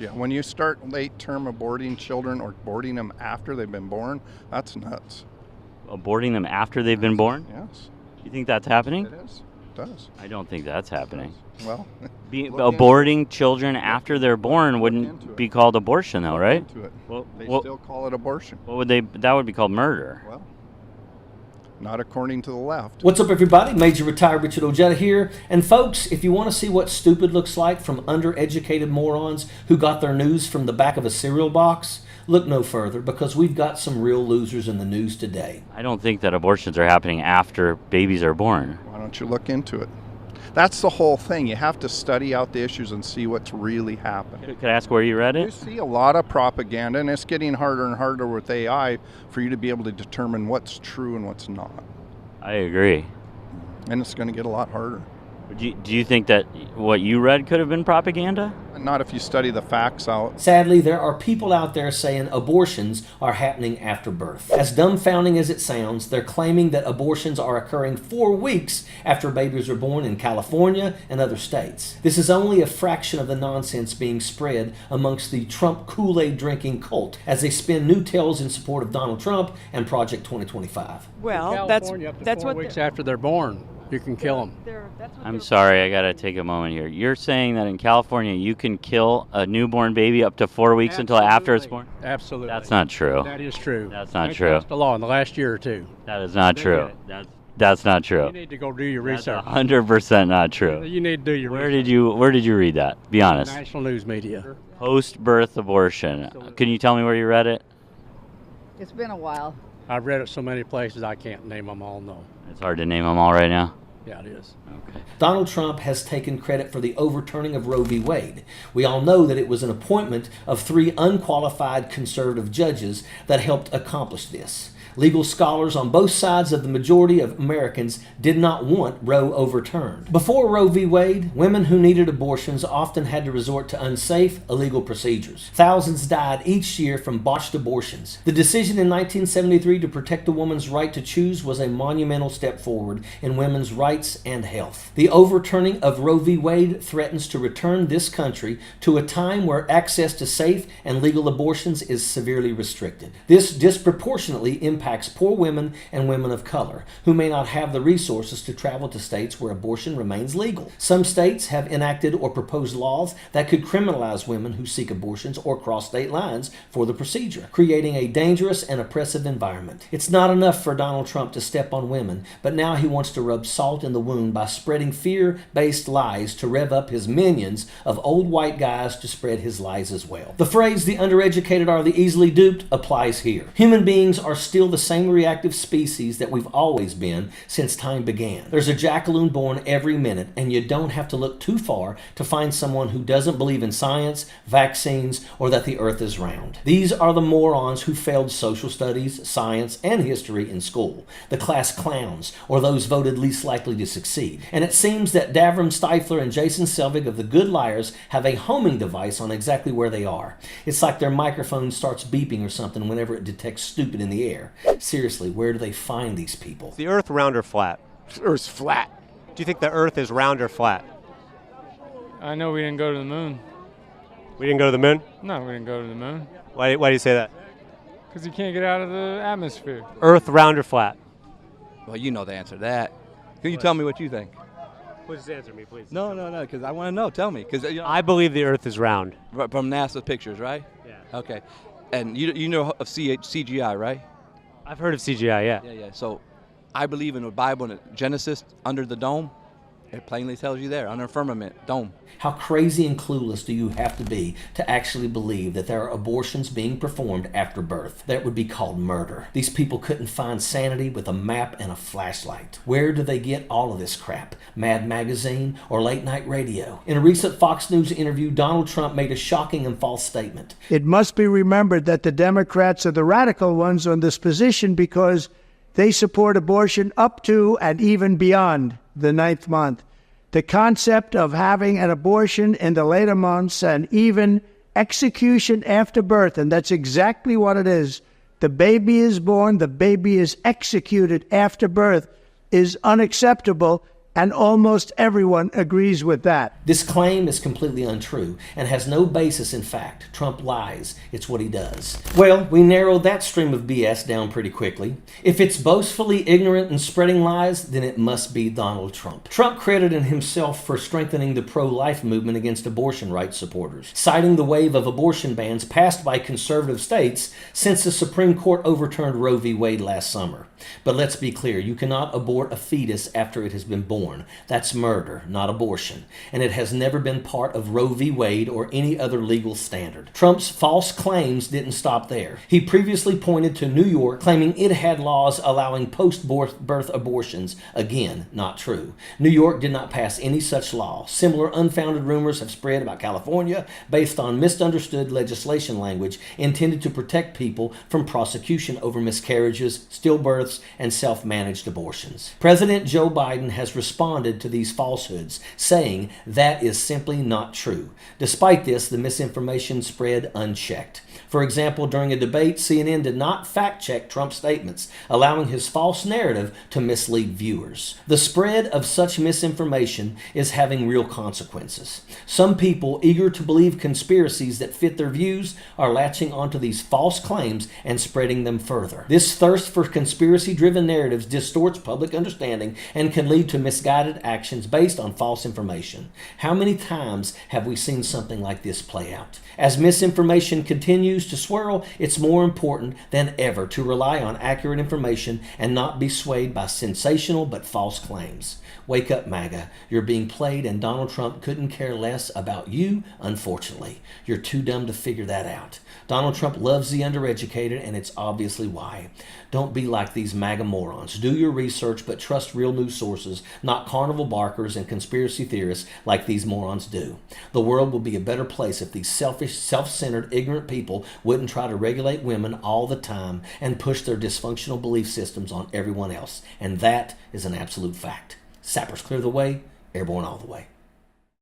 Yeah, when you start late-term aborting children or aborting them after they've been born, that's nuts. Aborting them after they've been born? Yes. You think that's happening? It is. It does. I don't think that's happening. Well, aborting children after they're born wouldn't be called abortion, though, right? Well, they still call it abortion. What would they? That would be called murder. Well, not according to the left. What's up, everybody? Major Retired Richard Ojeda here. And folks, if you want to see what stupid looks like from undereducated morons who got their news from the back of a cereal box, look no further, because we've got some real losers in the news today. I don't think that abortions are happening after babies are born. Why don't you look into it? That's the whole thing. You have to study out the issues and see what's really happening. Could I ask where you read it? You see a lot of propaganda, and it's getting harder and harder with AI for you to be able to determine what's true and what's not. I agree. And it's going to get a lot harder. Do you think that what you read could have been propaganda? Not if you study the facts out. Sadly, there are people out there saying abortions are happening after birth. As dumbfounding as it sounds, they're claiming that abortions are occurring 4 weeks after babies are born in California and other states. This is only a fraction of the nonsense being spread amongst the Trump Kool-Aid drinking cult as they spin new tales in support of Donald Trump and Project 2025. Well, that's what 4 weeks after they're born. You can kill them. I'm sorry, I gotta take a moment here. You're saying that in California you can kill a newborn baby up to 4 weeks until after it's born? Absolutely. That's not true. That is true. That's not They true. passed a law in the last year or two. That is not true. That's not true. You need to go do your research. 100% not true. You need to do your Where research. did you read that? Be honest. National news media. Post-birth abortion. Can you tell me where you read it? It's been a while. I've read it so many places I can't name them all. No. It's hard to name them all right now. Yeah, it is. Okay. Donald Trump has taken credit for the overturning of Roe v. Wade. We all know that it was an appointment of 3 unqualified conservative judges that helped accomplish this. Legal scholars on both sides of the majority of Americans did not want Roe overturned. Before Roe v. Wade, women who needed abortions often had to resort to unsafe, illegal procedures. Thousands died each year from botched abortions. The decision in 1973 to protect a woman's right to choose was a monumental step forward in women's rights and health. The overturning of Roe v. Wade threatens to return this country to a time where access to safe and legal abortions is severely restricted. This disproportionately impacts poor women and women of color who may not have the resources to travel to states where abortion remains legal. Some states have enacted or proposed laws that could criminalize women who seek abortions or cross state lines for the procedure, creating a dangerous and oppressive environment. It's not enough for Donald Trump to step on women, but now he wants to rub salt in the wound by spreading fear-based lies to rev up his minions of old white guys to spread his lies as well. The phrase, "the undereducated are the easily duped," applies here. Human beings are still the same reactive species that we've always been since time began. There's a jackaloon born every minute, and you don't have to look too far to find someone who doesn't believe in science, vaccines, or that the earth is round. These are the morons who failed social studies, science, and history in school, the class clowns, or those voted least likely to succeed. And it seems that Davram Stifler and Jason Selvig of the Good Liars have a homing device on exactly where they are. It's like their microphone starts beeping or something whenever it detects stupid in the air. Seriously, where do they find these people? Is the Earth round or flat? The Earth's flat. Do you think the Earth is round or flat? I know we didn't go to the moon. We didn't go to the moon? No, we didn't go to the moon. Why do you say that? Because you can't get out of the atmosphere. Earth round or flat? Well, you know the answer to that. Can you tell me what you think? Please answer me, please. No, because I want to know. Tell me. Because I believe the Earth is round. From NASA pictures, right? Yeah. Okay. And you know of CGI, right? I've heard of CGI, yeah. Yeah. So I believe in the Bible, in Genesis, under the dome. It plainly tells you there, under a firmament, dome. How crazy and clueless do you have to be to actually believe that there are abortions being performed after birth? That would be called murder. These people couldn't find sanity with a map and a flashlight. Where do they get all of this crap? Mad Magazine or late night radio? In a recent Fox News interview, Donald Trump made a shocking and false statement. It must be remembered that the Democrats are the radical ones on this position because they support abortion up to and even beyond the 9th month. The concept of having an abortion in the later months and even execution after birth, and that's exactly what it is. The baby is born, the baby is executed after birth, is unacceptable And almost everyone agrees with that. This claim is completely untrue and has no basis in fact. Trump lies. It's what he does. Well, we narrowed that stream of BS down pretty quickly. If it's boastfully ignorant and spreading lies, then it must be Donald Trump. Trump credited himself for strengthening the pro-life movement against abortion rights supporters, citing the wave of abortion bans passed by conservative states since the Supreme Court overturned Roe v. Wade last summer. But let's be clear, you cannot abort a fetus after it has been born. That's murder, not abortion. And it has never been part of Roe v. Wade or any other legal standard. Trump's false claims didn't stop there. He previously pointed to New York, claiming it had laws allowing post-birth abortions. Again, not true. New York did not pass any such law. Similar unfounded rumors have spread about California based on misunderstood legislation language intended to protect people from prosecution over miscarriages, stillbirths, and self-managed abortions. President Joe Biden has responded to these falsehoods, saying that is simply not true. Despite this, the misinformation spread unchecked. For example, during a debate, CNN did not fact-check Trump's statements, allowing his false narrative to mislead viewers. The spread of such misinformation is having real consequences. Some people, eager to believe conspiracies that fit their views, are latching onto these false claims and spreading them further. This thirst for conspiracy-driven narratives distorts public understanding and can lead to misguided actions based on false information. How many times have we seen something like this play out? As misinformation continues to swirl, it's more important than ever to rely on accurate information and not be swayed by sensational but false claims. Wake up, MAGA. You're being played, and Donald Trump couldn't care less about you, unfortunately. You're too dumb to figure that out. Donald Trump loves the undereducated, and it's obviously why. Don't be like these MAGA morons. Do your research, but trust real news sources, not carnival barkers and conspiracy theorists like these morons do. The world will be a better place if these selfish, self-centered, ignorant people wouldn't try to regulate women all the time and push their dysfunctional belief systems on everyone else. And that is an absolute fact. Sappers clear the way, airborne all the way.